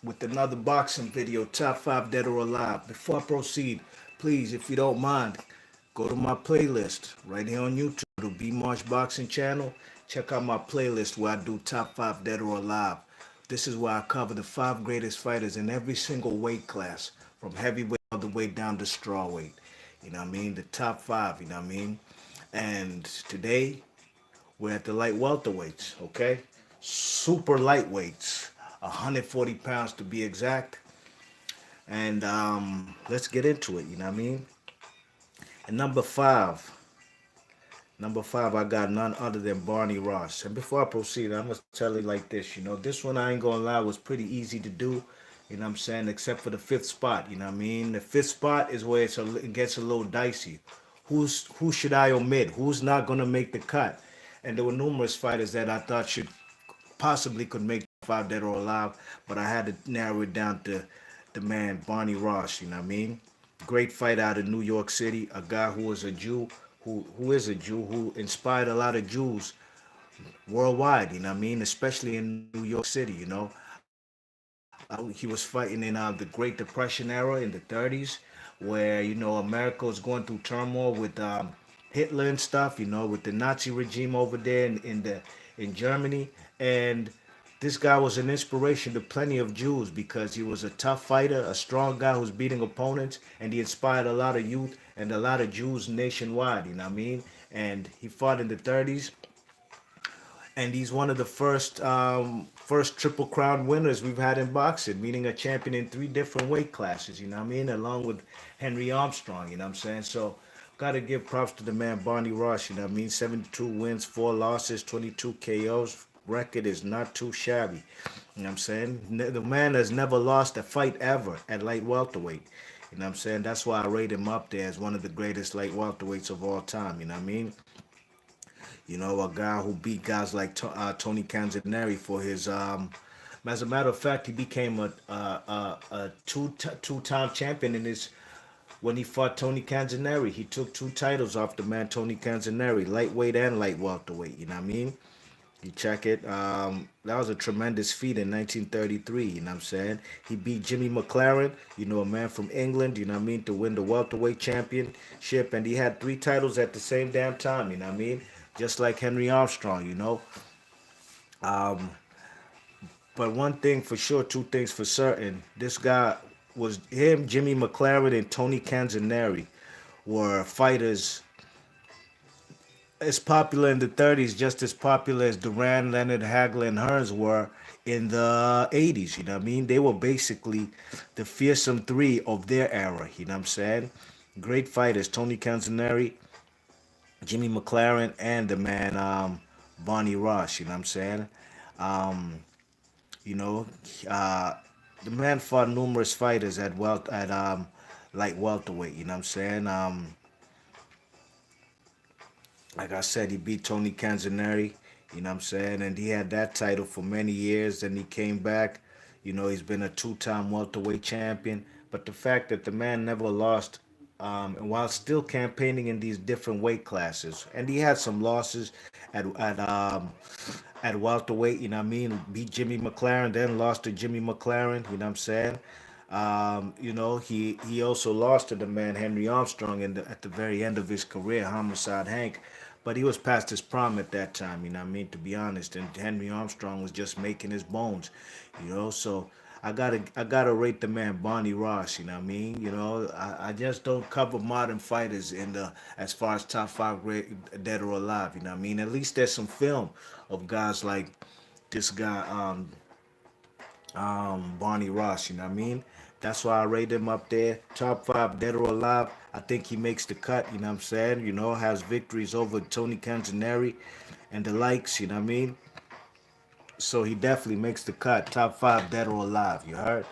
with another boxing video, top 5 dead or alive. Before I proceed, please, if you don't mind, go to my playlist right here on YouTube, the B Marsh Boxing channel. Check out my playlist where I do top 5 dead or alive. This is where I cover the 5 greatest fighters in every single weight class, from heavyweight all the way down to strawweight. You know what I mean? The top 5, you know what I mean? And today, we're at the light welterweights, okay? Super lightweights, 140 pounds to be exact. And let's get into it, you know what I mean? And number five, I got none other than Barney Ross. And before I proceed, I'm gonna tell you like this, this one I ain't gonna lie was pretty easy to do, you know what I'm saying, except for the fifth spot, you know what I mean? The fifth spot is where it gets a little dicey. Who should I omit? Who's not gonna make the cut? And there were numerous fighters that I thought should possibly could make 5 dead or alive, but I had to narrow it down to the man Barney Ross. You know what I mean? Great fight out of New York City. A guy who was a Jew, who inspired a lot of Jews worldwide. You know what I mean? Especially in New York City. He was fighting in the Great Depression era in the 30s, where America was going through turmoil with Hitler and stuff. With the Nazi regime over there in Germany, and this guy was an inspiration to plenty of Jews because he was a tough fighter, a strong guy who's beating opponents, and he inspired a lot of youth and a lot of Jews nationwide. You know what I mean? And he fought in the 30s, and he's one of the first Triple Crown winners we've had in boxing, meaning a champion in 3 different weight classes. You know what I mean? Along with Henry Armstrong. You know what I'm saying? So, gotta give props to the man Barney Ross. You know what I mean? 72 wins, 4 losses, 22 KOs. Record is not too shabby. You know what I'm saying? The man has never lost a fight ever at light welterweight. You know what I'm saying? That's why I rate him up there as one of the greatest light welterweights of all time. You know what I mean? A guy who beat guys like Tony Canzoneri for his. As a matter of fact, he became a two-time champion in his when he fought Tony Canzoneri. He took 2 titles off the man Tony Canzoneri, lightweight and light welterweight. You know what I mean? You check it. That was a tremendous feat in 1933. You know what I'm saying? He beat Jimmy McLaren, a man from England, you know what I mean, to win the welterweight championship. And he had 3 titles at the same damn time, you know what I mean? Just like Henry Armstrong. Um, but one thing for sure, 2 things for certain. This guy was him, Jimmy McLaren, and Tony Canzoneri were fighters as popular in the 30s, just as popular as Duran, Leonard, Hagler, and Hearns were in the 80s. You know what I mean? They were basically the fearsome 3 of their era. You know what I'm saying? Great fighters, Tony Canzoneri, Jimmy McLaren, and the man Barney Ross. You know what I'm saying? Um, you know, uh, the man fought numerous fighters at light welterweight. You know what I'm saying? Like I said, he beat Tony Canzoneri, you know what I'm saying? And he had that title for many years. Then he came back. He's been a 2-time welterweight champion. But the fact that the man never lost, and while still campaigning in these different weight classes, and he had some losses at welterweight, you know what I mean? Beat Jimmy McLaren, then lost to Jimmy McLaren, you know what I'm saying? He also lost to the man Henry Armstrong at the very end of his career, Homicide Hank. But he was past his prime at that time, you know what I mean, to be honest. And Henry Armstrong was just making his bones. So I gotta rate the man Barney Ross, you know what I mean? I just don't cover modern fighters in the as far as top 5 great dead or alive, you know what I mean? At least there's some film of guys like this guy, Barney Ross, you know what I mean? That's why I rate him up there. Top 5 dead or alive. I think he makes the cut, you know what I'm saying? Has victories over Tony Canzoneri and the likes, you know what I mean? So he definitely makes the cut. Top 5 dead or alive, you heard?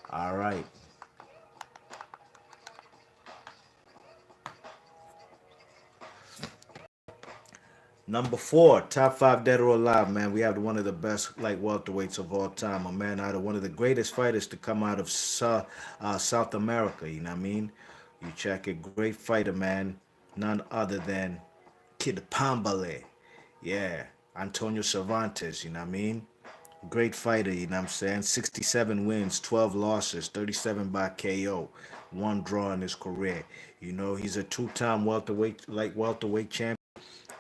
All right. Number 4, top 5 dead or alive, man. We have one of the best light welterweights of all time. A man out of one of the greatest fighters to come out of South America, you know what I mean? You check it. Great fighter, man. None other than Kid Pambale. Yeah. Antonio Cervantes, you know what I mean? Great fighter, you know what I'm saying? 67 wins, 12 losses, 37 by KO, one draw in his career. You know, he's a two-time welterweight champion.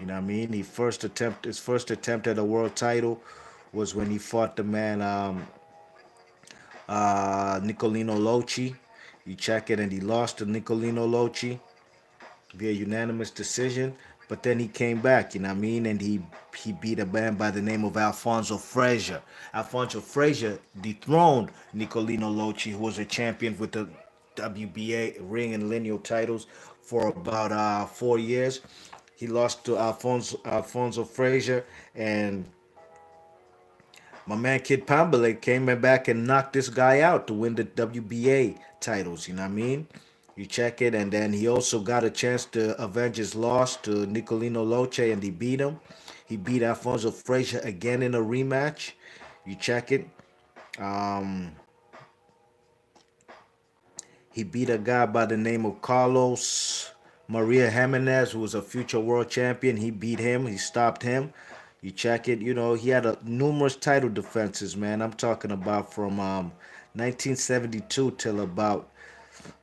You know what I mean? His first attempt at a world title was when he fought the man Nicolino Locci. You check it, and he lost to Nicolino Locci via unanimous decision. But then he came back, you know what I mean? And he beat a man by the name of Alfonso Frazier. Alfonso Frazier dethroned Nicolino Locci, who was a champion with the WBA ring and lineal titles for about 4 years. He lost to Alfonso Frazier, and my man Kid Pambale came back and knocked this guy out to win the WBA titles. You know what I mean? You check it, and then he also got a chance to avenge his loss to Nicolino Locce, and he beat him. He beat Alfonso Frazier again in a rematch. You check it. Um, he beat a guy by the name of Carlos Maria Jimenez, who was a future world champion. He beat him. He stopped him. You check it. You know, he had numerous title defenses, man. I'm talking about from 1972 till about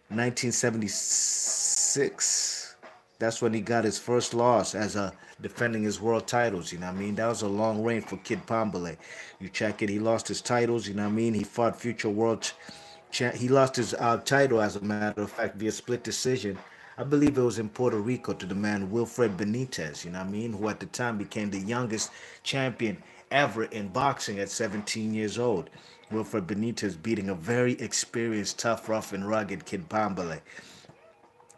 1976. That's when he got his first loss as a defending his world titles. You know what I mean? That was a long reign for Kid Pambale. You check it. He lost his titles. You know what I mean? He fought future he lost his title, as a matter of fact, via split decision. I believe it was in Puerto Rico to the man Wilfred Benitez, you know what I mean, who at the time became the youngest champion ever in boxing at 17 years old. Wilfred Benitez beating a very experienced, tough, rough, and rugged Kid Pambale.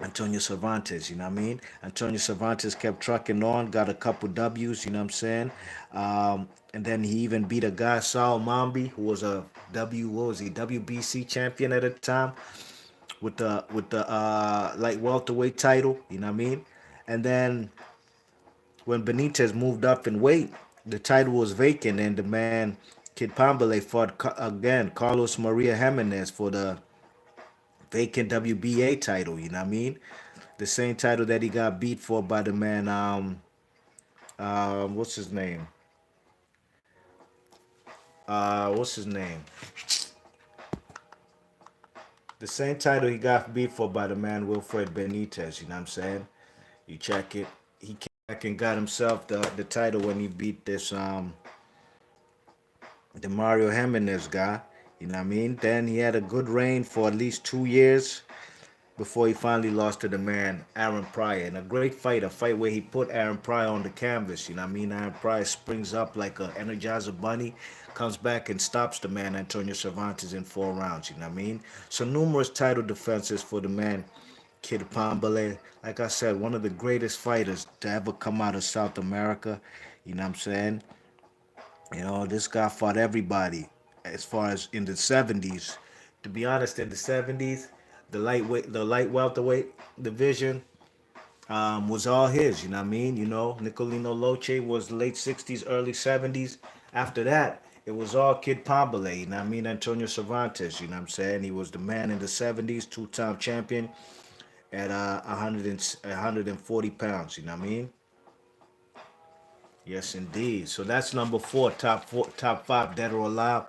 Antonio Cervantes, you know what I mean? Antonio Cervantes kept trucking on, got a couple W's, you know what I'm saying? And then he even beat a guy, Saul Mambi, who was a what was he, WBC champion at the time with the light welterweight title, you know what I mean? And then when Benitez moved up in weight, the title was vacant, and the man Kid Pambale fought again Carlos Maria Jimenez for the vacant WBA title, you know what I mean? The same title that he got beat for by the man what's his name? What's his name? The same title he got beat for by the man Wilfred Benitez, you know what I'm saying? You check it. He came back and got himself the title when he beat this the Mario Jimenez guy. You know what I mean? Then he had a good reign for at least 2 years before he finally lost to the man Aaron Pryor. And a great fight, a fight where he put Aaron Pryor on the canvas. You know what I mean? Aaron Pryor springs up like an Energizer bunny, comes back and stops the man Antonio Cervantes in 4 rounds. You know what I mean? So numerous title defenses for the man Kid Pambale. Like I said, one of the greatest fighters to ever come out of South America. You know what I'm saying? You know, this guy fought everybody as far as in the 70s. To be honest, in the 70s, the light welterweight division was all his. You know what I mean? You know, Nicolino Locce was late 60s, early 70s. After that, it was all Kid Pambale. You know what I mean? Antonio Cervantes. You know what I'm saying? He was the man in the 70s, two-time champion at 140 pounds. You know what I mean? Yes, indeed. So that's number four, top five, dead or alive.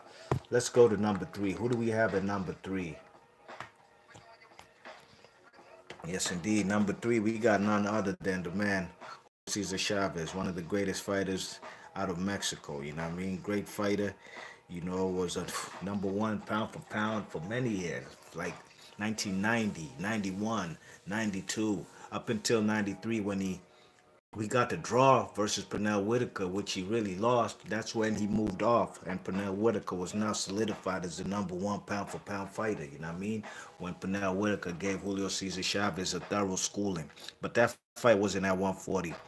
Let's go to number three. Who do we have at number three? Yes, indeed. Number three, we got none other than the man, Cesar Chavez, one of the greatest fighters out of Mexico. You know what I mean? Great fighter. You know, was a number one pound for pound for many years, like 1990, 91, 92, up until 93 when we got the draw versus Pernell Whitaker, which he really lost. That's when he moved off, and Pernell Whitaker was now solidified as the number one pound for pound fighter. You know what I mean? When Pernell Whitaker gave Julio Cesar Chavez a thorough schooling, but that fight wasn't at 140. You know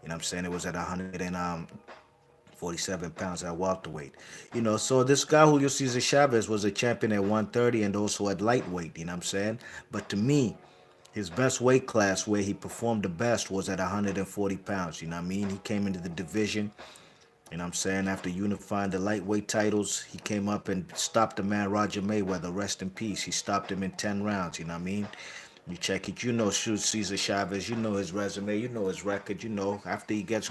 what I'm saying? It was at 147 pounds at welterweight. You know, so this guy Julio Cesar Chavez was a champion at 130 and also at lightweight. You know what I'm saying? But to me, his best weight class where he performed the best was at 140 pounds. You know what I mean? He came into the division, you know what I'm saying, after unifying the lightweight titles. He came up and stopped the man Roger Mayweather, rest in peace. He stopped him in 10 rounds, you know what I mean? You check it, you know, shoot Cesar Chavez, you know his resume, you know his record, you know, after he gets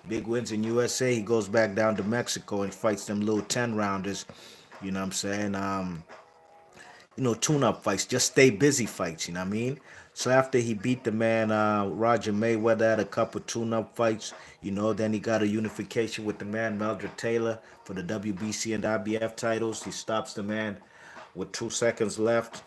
Big wins in USA. He goes back down to Mexico and fights them little 10 rounders. You know what I'm saying? Tune-up fights, just stay busy fights, you know what I mean? So after he beat the man Roger Mayweather at a couple tune-up fights, then he got a unification with the man Meldrick Taylor for the WBC and IBF titles. He stops the man with 2 seconds left.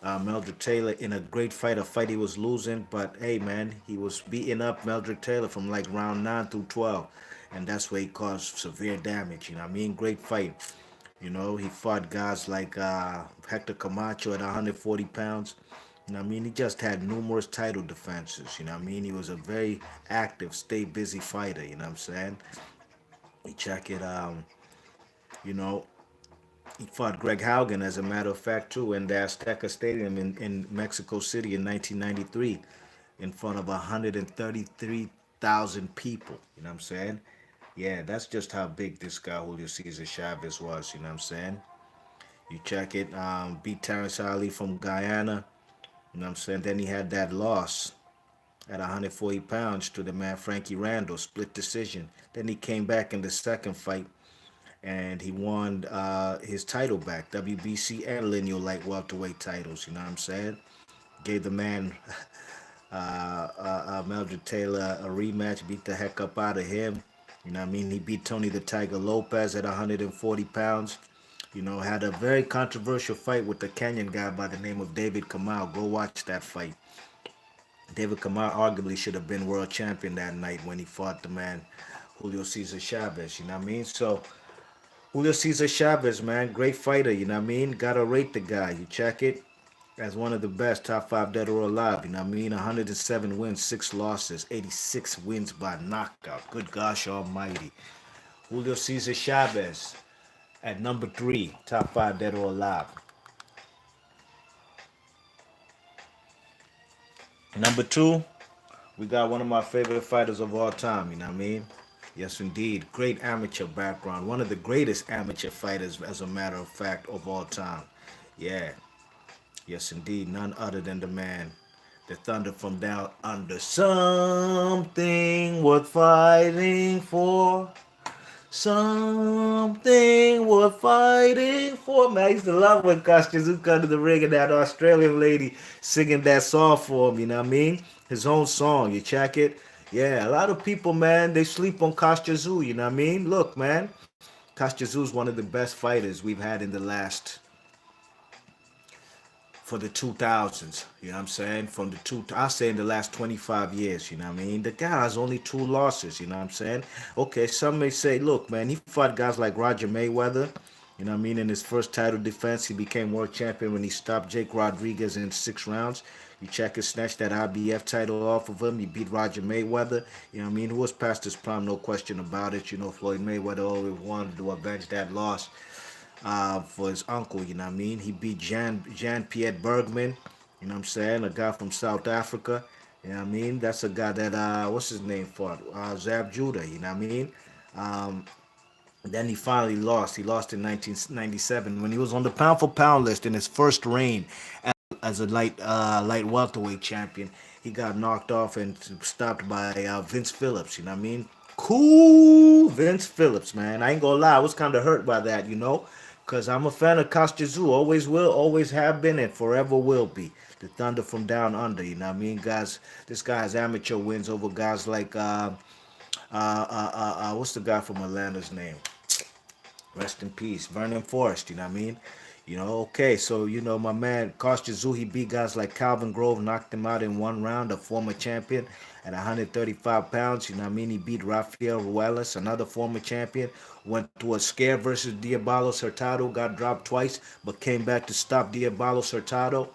Meldrick Taylor in a great fight, a fight he was losing, but hey man, he was beating up Meldrick Taylor from like round 9 through 12, and that's where he caused severe damage. You know what I mean? Great fight. He fought guys like Hector Camacho at 140 pounds. You know what I mean? He just had numerous title defenses. You know what I mean? He was a very active, stay busy fighter. You know what I'm saying? You check it. You know, he fought Greg Haugen, as a matter of fact, too, in the Azteca Stadium in Mexico City in 1993 in front of 133,000 people. You know what I'm saying? Yeah, that's just how big this guy, Julio Cesar Chavez, was. You know what I'm saying? You check it. Beat Terrence Ali from Guyana. You know what I'm saying? Then he had that loss at 140 pounds to the man Frankie Randall, split decision. Then he came back in the second fight and he won his title back, WBC and lineal light welterweight titles. You know what I'm saying? Gave the man Meldrick Taylor a rematch, beat the heck up out of him. You know what I mean? He beat Tony the Tiger Lopez at 140 pounds. Had a very controversial fight with the Kenyan guy by the name of David Kamal. Go watch that fight. David Kamal arguably should have been world champion that night when he fought the man Julio Cesar Chavez. You know what I mean? So Julio Cesar Chavez, man, great fighter. You know what I mean? Gotta rate the guy. You check it as one of the best, top 5 dead or alive. You know what I mean? 107 wins, 6 losses, 86 wins by knockout. Good gosh almighty. Julio Cesar Chavez at number 3, top 5 dead or alive. Number 2, we got one of my favorite fighters of all time, you know what I mean? Yes, indeed. Great amateur background. One of the greatest amateur fighters, as a matter of fact, of all time. Yeah. Yes, indeed. None other than the man, the Thunder from down under. Something worth fighting for. Something worth fighting for. Man, I used to love when Costumes would come to the ring and that Australian lady singing that song for him, you know what I mean? His own song, you check it? Yeah, a lot of people, man, they sleep on Kostya, you know what I mean? Look, man, Kostya is one of the best fighters we've had in the last for the 2000s, you know what I'm saying? From the I say in the last 25 years, you know what I mean? The guy has only 2 losses, you know what I'm saying? Okay, some may say, look, man, he fought guys like Roger Mayweather, you know what I mean? In his first title defense, he became world champion when he stopped Jake Rodriguez in 6 rounds. You check his snatch that IBF title off of him. He beat Roger Mayweather, you know what I mean? Who was past his prime, no question about it. You know, Floyd Mayweather always wanted to avenge that loss for his uncle, you know what I mean? He beat Jean-Pierre Bergman, you know what I'm saying? A guy from South Africa, you know what I mean? That's a guy that, what's his name fought? Zab Judah, you know what I mean? Um, then he finally lost. He lost in 1997 when he was on the pound for pound list in his first reign as a light welterweight champion. He got knocked off and stopped by Vince Phillips. You know what I mean? Cool Vince Phillips, man. I ain't gonna lie, I was kind of hurt by that, because I'm a fan of Kostya. Always will, always have been, and forever will be. The Thunder from down under. You know what I mean, guys? This guy has amateur wins over guys like what's the guy from Atlanta's name? Rest in peace, Vernon Forrest. You know what I mean? Okay, so my man Kostya, he beat guys like Calvin Grove, knocked him out in 1 round, a former champion at 135 pounds. You know what I mean? He beat Rafael Ruelas, another former champion. Went to a scare versus Diablo Hurtado, got dropped twice, but came back to stop Diablo Hurtado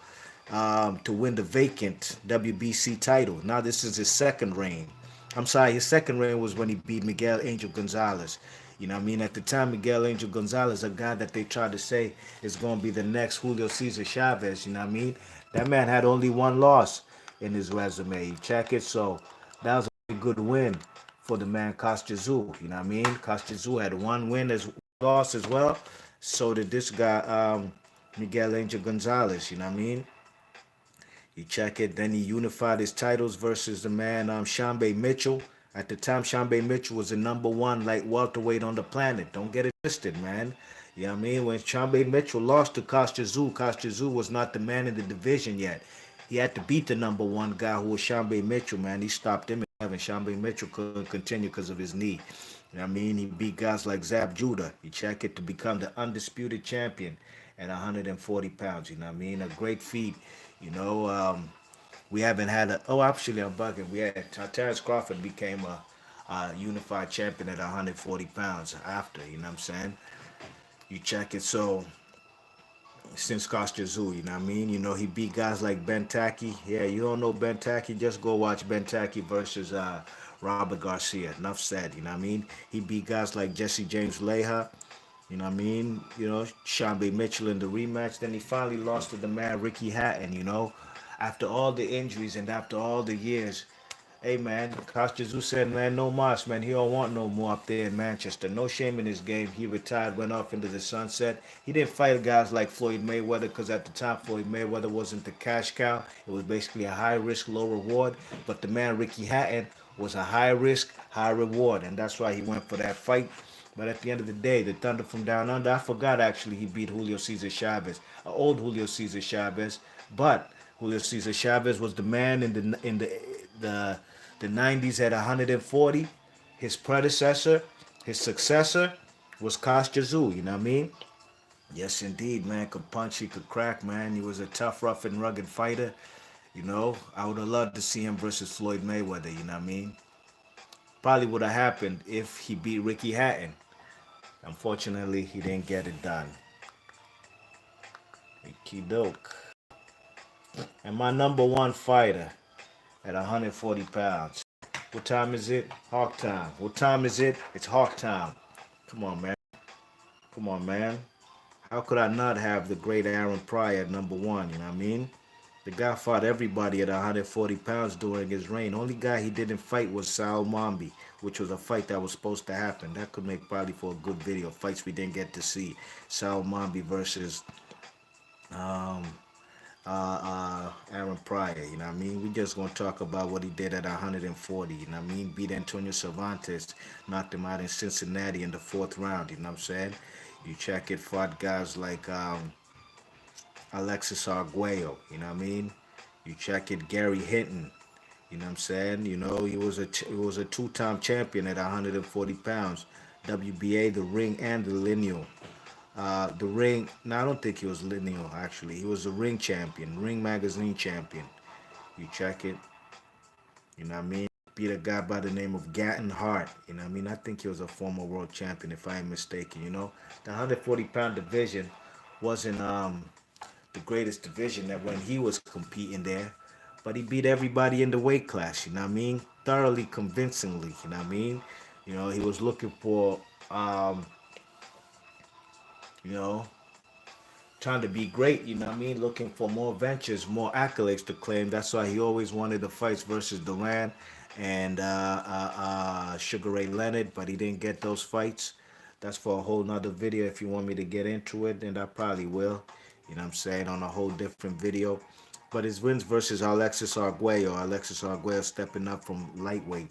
to win the vacant WBC title. Now this is his second reign. I'm sorry, his second reign was when he beat Miguel Angel Gonzalez. You know what I mean? At the time, Miguel Angel Gonzalez, a guy that they tried to say is going to be the next Julio Cesar Chavez, you know what I mean? That man had only 1 loss in his resume. You check it, so that was a good win for the man Kostya, you know what I mean? Kostya had 1 win as loss as well. So did this guy, Miguel Angel Gonzalez, you know what I mean? You check it, then he unified his titles versus the man Shambe Mitchell. At the time, Shambe Mitchell was the number one light welterweight on the planet. Don't get it twisted, man. You know what I mean? When Shambe Mitchell lost to Kostya Tszyu was not the man in the division yet. He had to beat the number one guy who was Shambe Mitchell, man. He stopped him at 7. Shambe Mitchell couldn't continue because of his knee. You know what I mean? He beat guys like Zab Judah. You check it to become the undisputed champion at 140 pounds. You know what I mean? A great feat. You know, we haven't had a. Oh, actually, I'm bugging. We had Terrence Crawford became a unified champion at 140 pounds after. You know what I'm saying? You check it. So since Kostya Tszyu, you know what I mean? You know, he beat guys like Ben Taki. Yeah, you don't know Ben Taki, just go watch Ben Taki versus Robert Garcia. Enough said, you know what I mean? He beat guys like Jesse James Leija, you know what I mean? You know, Shambe Mitchell in the rematch. Then he finally lost to the man Ricky Hatton, you know? After all the injuries and after all the years, hey man, Kostya Tszyu said, man, no mas, man. He don't want no more up there in Manchester. No shame in his game. He retired, went off into the sunset. He didn't fight guys like Floyd Mayweather because at the time Floyd Mayweather wasn't the cash cow. It was basically a high risk, low reward. But the man Ricky Hatton was a high risk, high reward, and that's why he went for that fight. But at the end of the day, the Thunder from Down Under, I forgot actually he beat Julio Cesar Chavez, an old Julio Cesar Chavez. But Julio Cesar Chavez was the man the the 90s at 140. His predecessor, his successor was Kostya Tszyu, you know what I mean? Yes, indeed, man. Could punch, he could crack, man. He was a tough, rough, and rugged fighter. You know, I would have loved to see him versus Floyd Mayweather, you know what I mean? Probably would have happened if he beat Ricky Hatton. Unfortunately, he didn't get it done. Ricky Doke. And my number one fighter at 140 pounds. What time is it? Hawk time. What time is it? It's Hawk time. Come on, man. Come on, man. How could I not have the great Aaron Pryor at number one? You know what I mean? The guy fought everybody at 140 pounds during his reign. Only guy he didn't fight was Sal Mambi, which was a fight that was supposed to happen. That could make probably for a good video. Fights we didn't get to see. Sal Mambi versus um, Aaron Pryor. You know what I mean? We just gonna talk about what he did at 140. You know what I mean? Beat Antonio Cervantes, knocked him out in Cincinnati in the fourth round. You know what I'm saying? You check it. Fought guys like Alexis Arguello. You know what I mean? You check it. Gary Hinton. You know what I'm saying? You know he was a two-time champion at 140 pounds. WBA, the ring, and the lineal. The ring. No, I don't think he was lineal. Actually, he was a ring champion, ring magazine champion. You check it. You know what I mean? Beat a guy by the name of Gatton Hart. You know what I mean? I think he was a former world champion, if I am mistaken. You know, the 140-pound division wasn't the greatest division that when he was competing there, but he beat everybody in the weight class. You know what I mean? Thoroughly, convincingly. You know what I mean? You know, he was looking for you know, trying to be great, you know what I mean? Looking for more ventures, more accolades to claim. That's why he always wanted the fights versus Duran and Sugar Ray Leonard, but he didn't get those fights. That's for a whole nother video. If you want me to get into it, then I probably will. You know what I'm saying? On a whole different video. But his wins versus Alexis Arguello. Alexis Arguello stepping up from lightweight.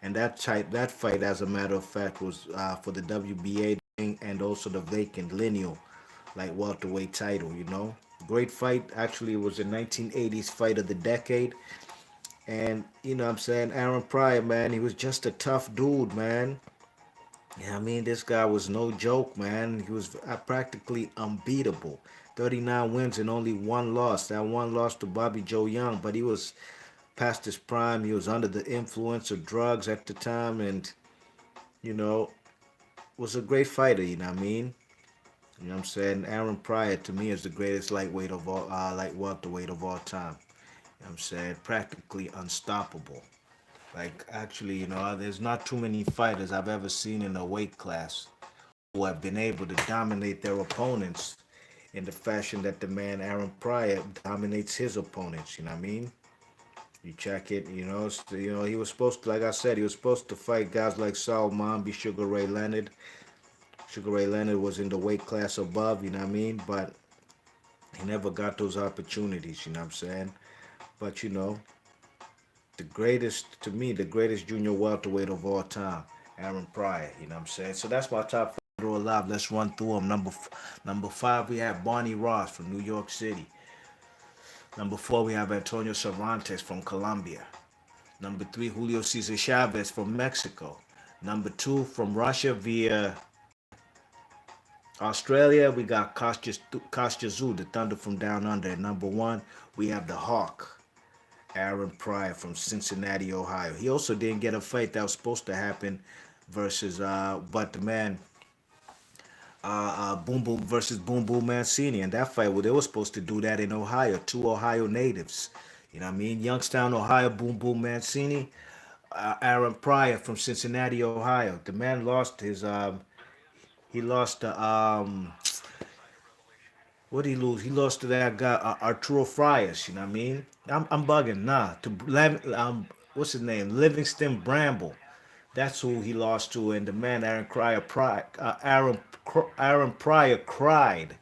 And that fight, as a matter of fact, was for the WBA and also the vacant lineal like welterweight title, you know. Great fight. Actually, it was the 1980s fight of the decade. And, you know what I'm saying, Aaron Pryor, man, he was just a tough dude, man. Yeah, I mean, this guy was no joke, man. He was practically unbeatable. 39 wins and only one loss. That one loss to Bobby Joe Young, but he was past his prime. He was under the influence of drugs at the time and, you know, was a great fighter, you know what I mean? You know what I'm saying? Aaron Pryor to me is the greatest lightweight of all, like welterweight of all time. You know what I'm saying? Practically unstoppable. Like actually, you know, there's not too many fighters I've ever seen in a weight class who have been able to dominate their opponents in the fashion that the man Aaron Pryor dominates his opponents. You know what I mean? You check it, you know, he was supposed to, like I said, he was supposed to fight guys like Saul Mambi, Sugar Ray Leonard. Sugar Ray Leonard was in the weight class above, you know what I mean? But he never got those opportunities, you know what I'm saying? But, you know, the greatest, to me, the greatest junior welterweight of all time, Aaron Pryor. You know what I'm saying? So that's my top five that are alive. Let's run through them. Number five, we have Barney Ross from New York City. Number four, we have Antonio Cervantes from Colombia. Number three, Julio Cesar Chavez from Mexico. Number two, from Russia via Australia, we got Kostya Tszyu, the Thunder from Down Under. And number one, we have the Hawk, Aaron Pryor from Cincinnati, Ohio. He also didn't get a fight that was supposed to happen versus, but the man, Boom Boom versus Boom Boom Mancini. And that fight, well, they were supposed to do that in Ohio, two Ohio natives. You know what I mean? Youngstown, Ohio, Boom Boom Mancini. Aaron Pryor from Cincinnati, Ohio. The man lost his, he lost the, what did he lose? He lost to that guy, Arturo Frias. You know what I mean? I'm bugging. Nah, what's his name? Livingston Bramble. That's who he lost to. And the man, Aaron Pryor cried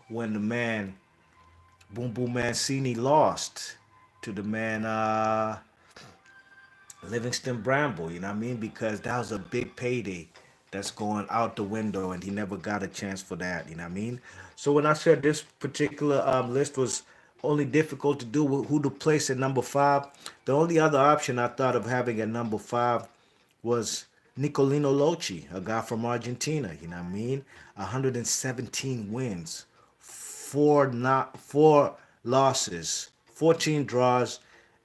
when the man, Boom Boom Mancini, lost to the man, Livingston Bramble, you know what I mean? Because that was a big payday that's going out the window, and he never got a chance for that, you know what I mean? So when I said this particular list was only difficult to do with who to place at number five, the only other option I thought of having at number five was NICOLINO LOCCHE, a guy from Argentina, you know what I mean? 117 wins, four losses, 14 draws,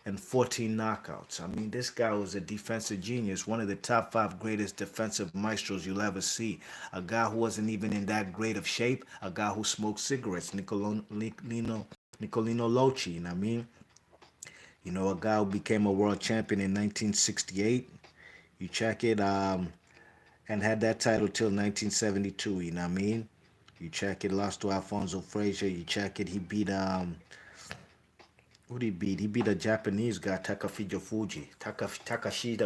and 14 knockouts. I mean, this guy was a defensive genius, one of the top five greatest defensive maestros you'll ever see. A guy who wasn't even in that great of shape, a guy who smoked cigarettes, Nicolino Locci, you know what I mean? You know, a guy who became a world champion in 1968. You check it, and had that title till 1972, you know what I mean? You check it, lost to Alfonso Frazier. You check it, he beat who did he beat? He beat a Japanese guy, Takashita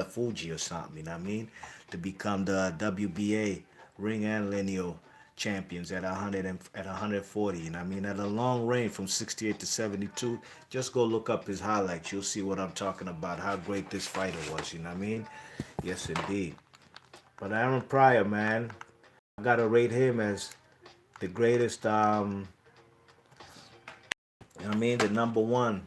Fuji or something, you know what I mean? To become the WBA ring and lineal champions at 140, you know what I mean? At a long reign from 68 to 72. Just go look up his highlights. You'll see what I'm talking about, how great this fighter was, you know what I mean? Yes, indeed. But Aaron Pryor, man, I gotta rate him as the greatest, you know what I mean? The number one,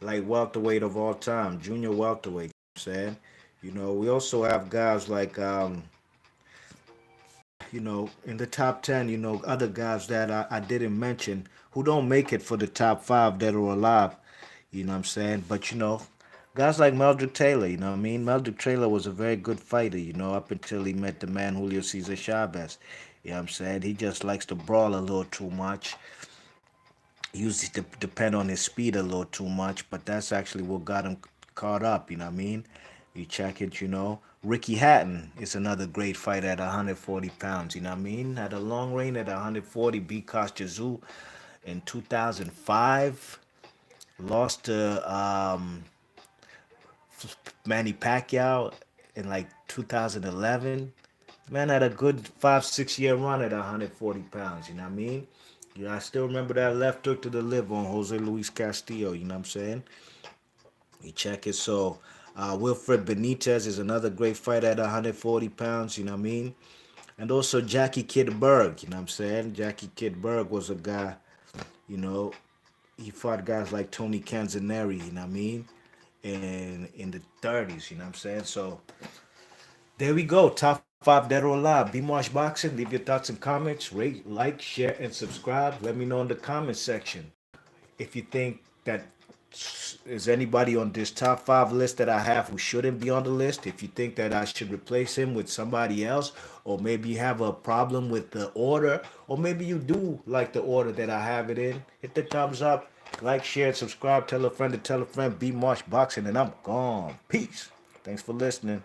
like, welterweight of all time, junior welterweight, you know what I'm saying? You know, we also have guys like, you know, in the top 10, you know, other guys that I didn't mention who don't make it for the top five that are alive, you know what I'm saying? But, you know, guys like Meldrick Taylor, you know what I mean? Meldrick Taylor was a very good fighter, you know, up until he met the man Julio Cesar Chavez. You know what I'm saying? He just likes to brawl a little too much. Usually depend on his speed a little too much, but that's actually what got him caught up, you know what I mean? You check it, you know. Ricky Hatton is another great fighter at 140 pounds, you know what I mean? Had a long reign at 140, beat Kostya Tszyu in 2005. Lost to Manny Pacquiao in like 2011. Man had a good 5, 6 year run at 140 pounds, you know what I mean? Yeah, I still remember that left hook to the liver on Jose Luis Castillo, you know what I'm saying? You check it. So, Wilfred Benitez is another great fighter at 140 pounds, you know what I mean? And also Jackie Kid Berg, you know what I'm saying? Jackie Kid Berg was a guy, you know, he fought guys like Tony Canzaneri, you know what I mean? In the 30s, you know what I'm saying? So, there we go. Top five dead or alive. Be Marsh Boxing. Leave your thoughts and comments. Rate, like, share, and subscribe. Let me know in the comment section if you think that is anybody on this top five list that I have who shouldn't be on the list. If you think that I should replace him with somebody else, or maybe you have a problem with the order, or maybe you do like the order that I have it in, hit the thumbs up, like, share, and subscribe. Tell a friend to tell a friend. Be Marsh Boxing, and I'm gone. Peace. Thanks for listening.